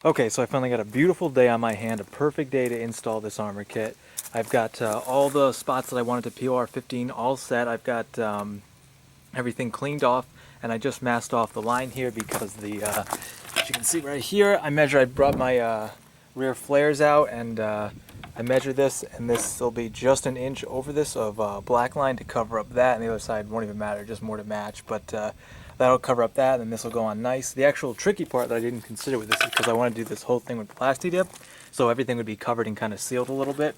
Okay, so I finally got a beautiful day on my hand, a perfect day to install this armor kit. I've got all the spots that I wanted to POR15 all set. I've got everything cleaned off, and I just masked off the line here because as you can see right here, I brought my rear flares out, and I measured this, and this will be just an inch over this of black line to cover up that, and the other side won't even matter, just more to match, but that'll cover up that, and then this will go on nice. The actual tricky part that I didn't consider with this is because I want to do this whole thing with plasti dip, so everything would be covered and kind of sealed a little bit.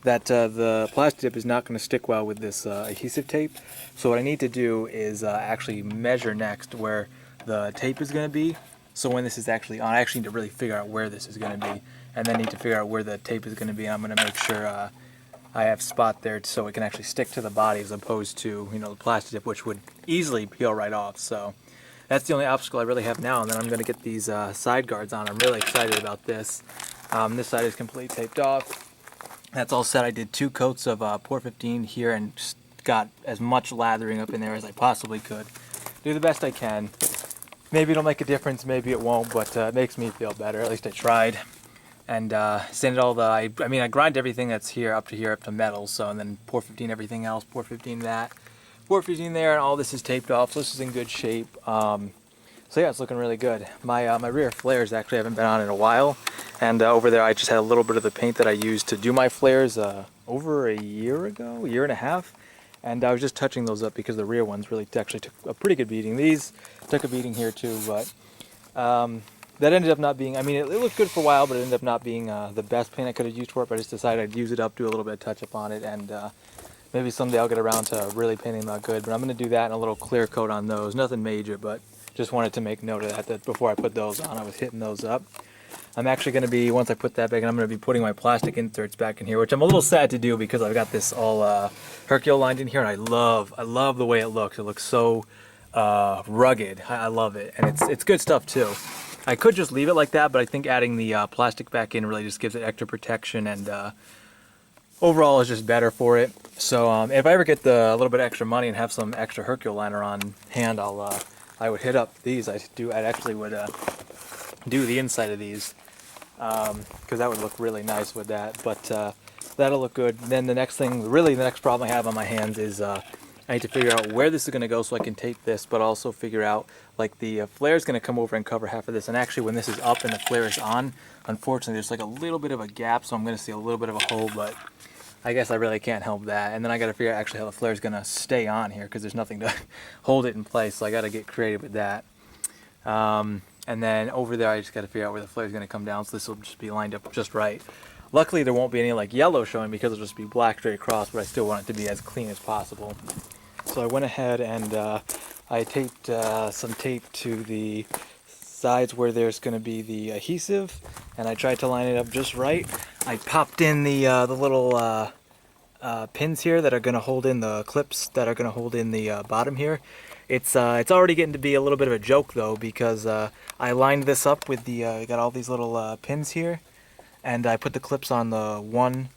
That the plasti dip is not going to stick well with this adhesive tape. So what I need to do is actually measure next where the tape is going to be. So when this is actually on, I actually need to really figure out where this is going to be, and then need to figure out where the tape is going to be. I'm going to make sure I have spot there so it can actually stick to the body as opposed to, you know, the plastic dip, which would easily peel right off. So that's the only obstacle I really have now, and then I'm going to get these side guards on. I'm really excited about this. This side is completely taped off. That's all set. I did 2 coats of POR15 here and just got as much lathering up in there as I possibly could. Do the best I can. Maybe it'll make a difference, maybe it won't, but it makes me feel better. At least I tried. And sanded all the, I grind everything that's here up to metal, so, and then POR15 everything else, POR15 that, POR15 there, and all this is taped off, so this is in good shape. So yeah, it's looking really good. My rear flares actually haven't been on in a while, and over there I just had a little bit of the paint that I used to do my flares over a year ago, year and a half, and I was just touching those up because the rear ones really actually took a pretty good beating. These took a beating here too, but that ended up not being, I mean, it looked good for a while, but it ended up not being the best paint I could have used for it, but I just decided I'd use it up, do a little bit of touch-up on it, and maybe someday I'll get around to really painting them out good, but I'm going to do that and a little clear coat on those. Nothing major, but just wanted to make note of that before I put those on, I was hitting those up. I'm actually going to be, once I put that back in, I'm going to be putting my plastic inserts back in here, which I'm a little sad to do because I've got this all Hercule lined in here, and I love the way it looks. It looks so rugged. I love it, and it's good stuff too. I could just leave it like that, but I think adding the plastic back in really just gives it extra protection, and overall is just better for it. So if I ever get a little bit extra money and have some extra Hercule liner on hand, I would hit up these. I actually would do the inside of these because that would look really nice with that. But that'll look good. Then the next thing, really the next problem I have on my hands is I need to figure out where this is going to go so I can tape this, but also figure out, like, the flare is going to come over and cover half of this. And actually when this is up and the flare is on, unfortunately there's like a little bit of a gap, so I'm going to see a little bit of a hole, but I guess I really can't help that. And then I got to figure out actually how the flare is going to stay on here because there's nothing to hold it in place, so I got to get creative with that. And then over there I just got to figure out where the flare is going to come down, so this will just be lined up just right. Luckily there won't be any like yellow showing because it'll just be black straight across, but I still want it to be as clean as possible. So I went ahead and I taped some tape to the sides where there's going to be the adhesive, and I tried to line it up just right. I popped in the little pins here that are going to hold in the clips that are going to hold in the bottom here. It's already getting to be a little bit of a joke though, because I lined this up with the got all these little pins here, and I put the clips on the 1,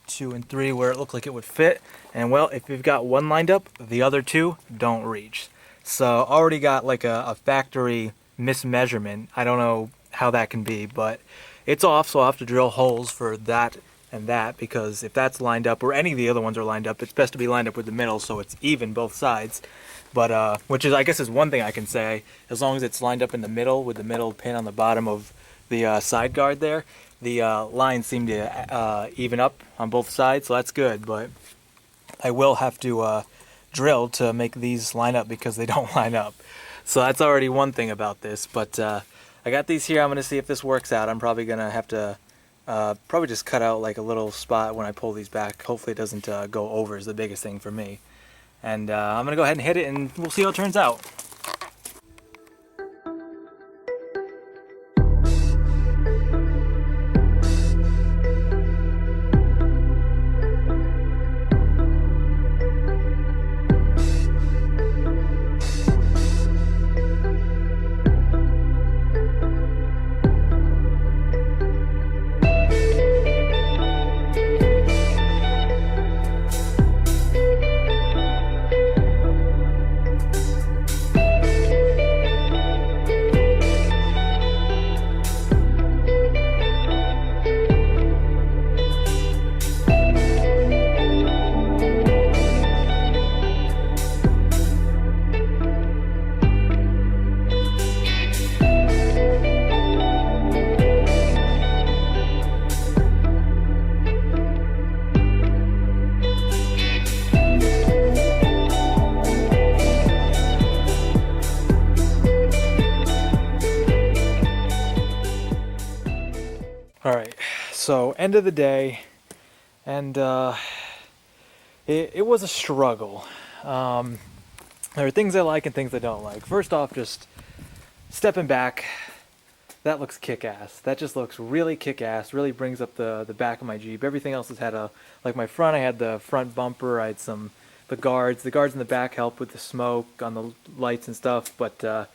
2, and 3 where it looked like it would fit. And well, if you've got one lined up, the other 2 don't reach. So already got like a factory mismeasurement. I don't know how that can be, but it's off, so I'll have to drill holes for that and that, because if that's lined up, or any of the other ones are lined up, it's best to be lined up with the middle so it's even both sides. But which is, I guess, is one thing I can say, as long as it's lined up in the middle with the middle pin on the bottom of the side guard there, the lines seem to even up on both sides, so that's good. But I will have to drill to make these line up because they don't line up. So that's already one thing about this. But I got these here. I'm going to see if this works out. I'm probably going to have to probably just cut out like a little spot when I pull these back. Hopefully it doesn't go over is the biggest thing for me. And I'm going to go ahead and hit it, and we'll see how it turns out. All right, so end of the day, and it was a struggle. Um, there are things I like and things I don't like. First off, just stepping back, that looks kick-ass. That just looks really kick-ass, really brings up the back of my Jeep. Everything else has had like my front, I had the front bumper, I had the guards. The guards in the back help with the smoke on the lights and stuff, but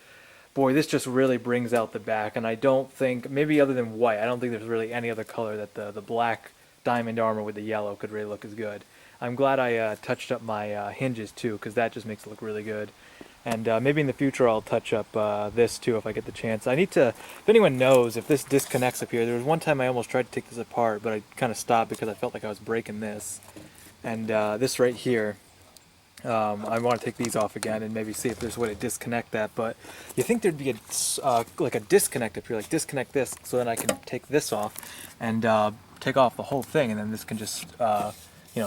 boy, this just really brings out the back, and I don't think, maybe other than white, I don't think there's really any other color that the black diamond armor with the yellow could really look as good. I'm glad I touched up my hinges too, because that just makes it look really good. And maybe in the future I'll touch up this too if I get the chance. I need to, if anyone knows, if this disconnects up here, there was one time I almost tried to take this apart, but I kind of stopped because I felt like I was breaking this. And this right here, I want to take these off again and maybe see if there's a way to disconnect that. But you think there'd be like a disconnect up here, like disconnect this, so then I can take this off and take off the whole thing, and then this can just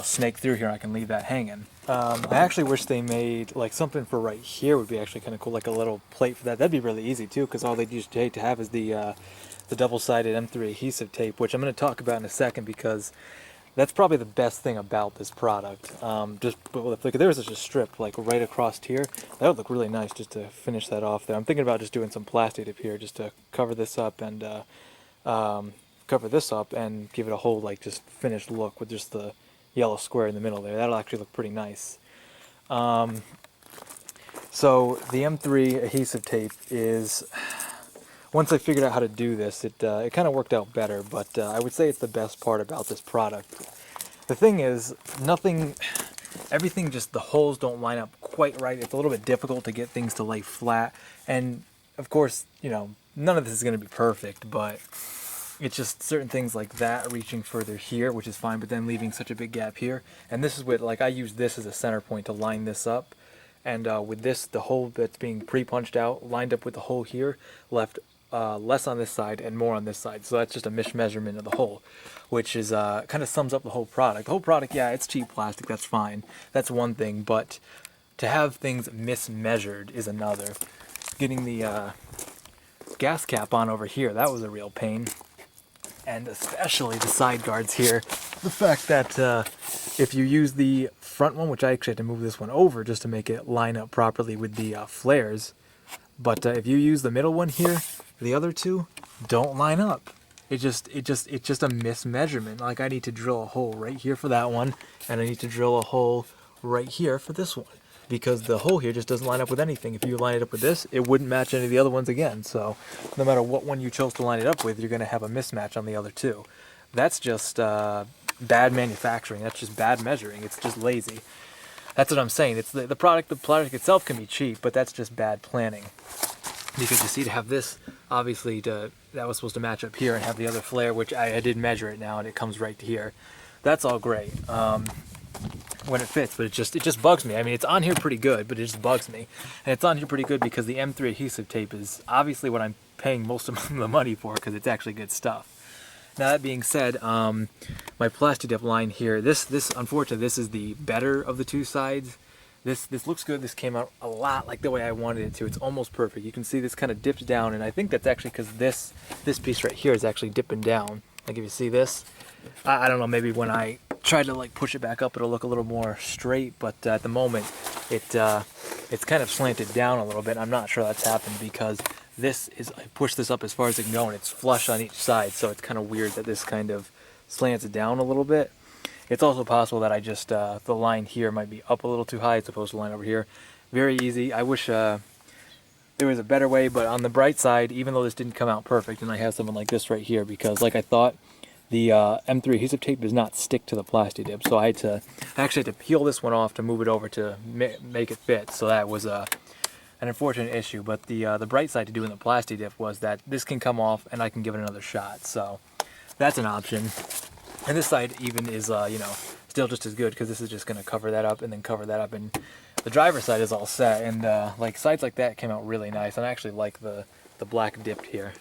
snake through here. And I can leave that hanging. I actually wish they made like something for right here would be actually kind of cool, like a little plate for that. That'd be really easy too, because all they'd usually to have is the double-sided M3 adhesive tape, which I'm going to talk about in a second because that's probably the best thing about this product. Just like there was just a strip like right across here, that would look really nice just to finish that off there. I'm thinking about just doing some plastic up here just to cover this up and give it a whole like just finished look with just the yellow square in the middle there. That'll actually look pretty nice. So the M3 adhesive tape is, once I figured out how to do this, it kind of worked out better, but I would say it's the best part about this product. The thing is, everything just, the holes don't line up quite right. It's a little bit difficult to get things to lay flat, and of course, none of this is going to be perfect, but it's just certain things like that reaching further here, which is fine, but then leaving such a big gap here. And this is what, like, I use this as a center point to line this up. And with this, the hole that's being pre-punched out, lined up with the hole here, left less on this side and more on this side. So that's just a mismeasurement of the hole, which is kind of sums up the whole product. The whole product, yeah, it's cheap plastic, that's fine. That's one thing, but to have things mismeasured is another. Getting the gas cap on over here, that was a real pain. And especially the side guards here. The fact that if you use the front one, which I actually had to move this one over just to make it line up properly with the flares, but if you use the middle one here, the other two don't line up. It's just a mismeasurement. Like I need to drill a hole right here for that one, and I need to drill a hole right here for this one, because the hole here just doesn't line up with anything. If you line it up with this, it wouldn't match any of the other ones again. So no matter what one you chose to line it up with, you're going to have a mismatch on the other two. That's just bad manufacturing. That's just bad measuring. It's just lazy. That's what I'm saying. It's the product. The product itself can be cheap, but that's just bad planning. Because you see, to have this, obviously, that was supposed to match up here and have the other flare, which I did measure it now, and it comes right to here. That's all great. When it fits, but it just bugs me. I mean, it's on here pretty good, but it just bugs me. And it's on here pretty good because the M3 adhesive tape is obviously what I'm paying most of the money for, because it's actually good stuff. Now that being said, my plastic dip line here, this unfortunately, this is the better of the two sides. This looks good. This came out a lot like the way I wanted it to. It's almost perfect. You can see this kind of dips down, and I think that's actually because this piece right here is actually dipping down. Like if you see this, I don't know, maybe when I try to like push it back up, it'll look a little more straight, but at the moment it's kind of slanted down a little bit. I'm not sure that's happened because I pushed this up as far as it can go, and it's flush on each side, so it's kind of weird that this kind of slants down a little bit. It's also possible that I just the line here might be up a little too high as opposed to the line over here. Very easy. I wish there was a better way, but on the bright side, even though this didn't come out perfect, and I have something like this right here, because like I thought, the M3 adhesive tape does not stick to the plastic dip, so I actually had to peel this one off to move it over to make it fit. So that was an unfortunate issue. But the bright side to doing the plastic dip was that this can come off and I can give it another shot. So that's an option. And this side even is still just as good, because this is just going to cover that up and then cover that up, and the driver's side is all set. And like sides like that came out really nice, and I actually like the black dipped here.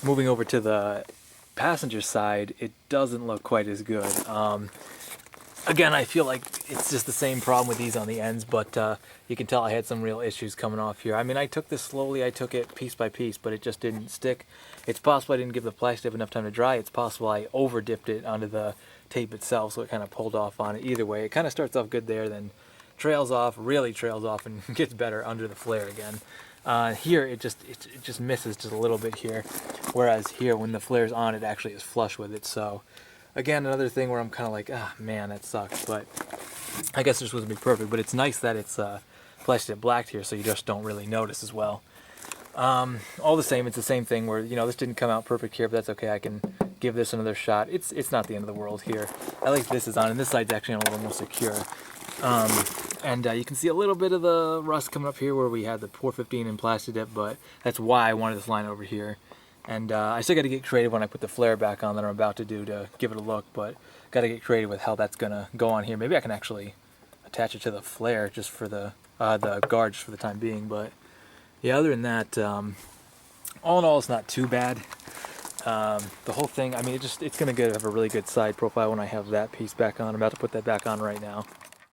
Moving over to the passenger side, it doesn't look quite as good. Again, I feel like it's just the same problem with these on the ends, but you can tell I had some real issues coming off here. I mean, I took this slowly, I took it piece by piece, but it just didn't stick. It's possible I didn't give the plastic dip enough time to dry. It's possible I over dipped it onto the tape itself, so it kind of pulled off on it. Either way, it kind of starts off good there, then trails off, really trails off, and gets better under the flare again. Here it just misses just a little bit here, whereas here when the flare's on, it actually is flush with it. So again, another thing where I'm kind of like, ah, man, that sucks. But I guess this wasn't be perfect. But it's nice that it's plastic blacked here, so you just don't really notice as well. All the same, it's the same thing where, you know, this didn't come out perfect here, but that's okay. I can give this another shot. It's not the end of the world here. At least this is on, and this side's actually a little more secure. And you can see a little bit of the rust coming up here where we had the 415 in plastic dip, but that's why I wanted this line over here. And I still got to get creative when I put the flare back on that I'm about to do to give it a look, but got to get creative with how that's going to go on here. Maybe I can actually attach it to the flare just for the guard just for the time being. But yeah, other than that, all in all, it's not too bad. The whole thing, I mean, it's going to have a really good side profile when I have that piece back on. I'm about to put that back on right now.